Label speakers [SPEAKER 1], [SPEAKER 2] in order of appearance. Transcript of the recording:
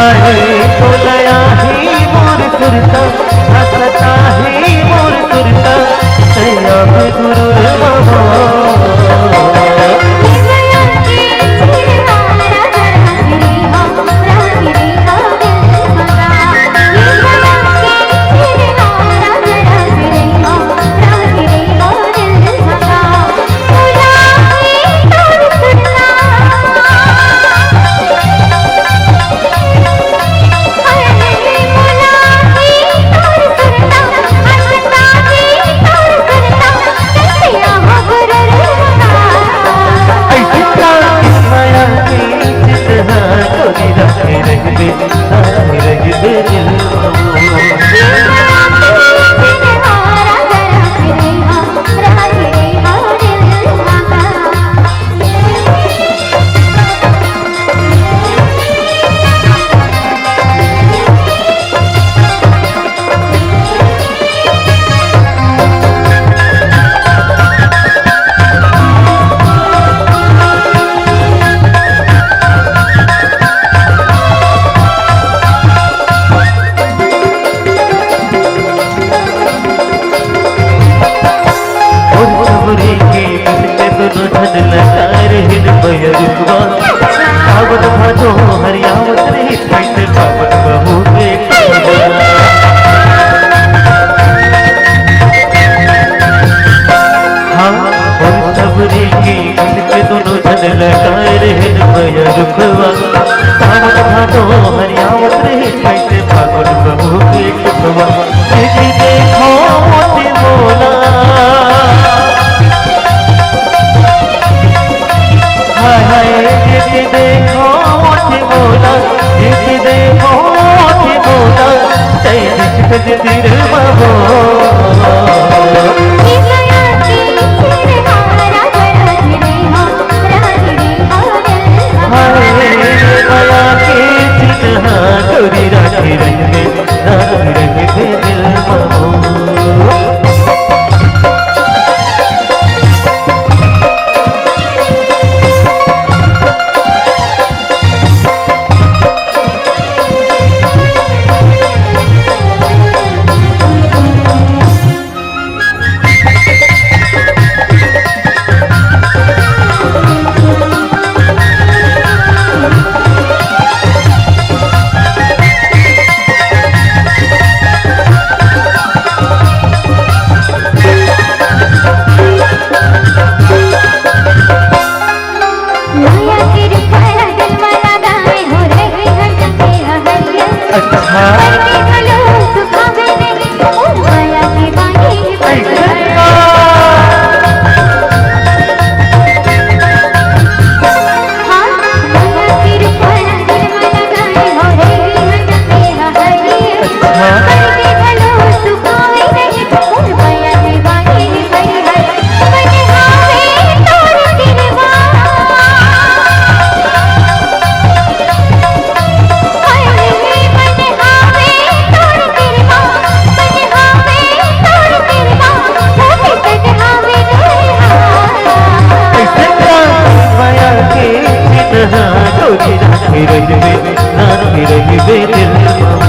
[SPEAKER 1] हाय तो लया ही मोर सुरता हसता ही मोर सुरता सैया गुरु सावन भादो हरियावत रही कैसे सावन बहू हाँ और सबरी की इनके दोनों जन लगाए रहे रुखवा सावन भादो हरियावत रही कैसे सावन बहू के रुखवा देखो मोती बोला देखो मोती बोला देखो मोती बोला तेरे बहो गोरी राखी रंगे दिल बहो रही दिल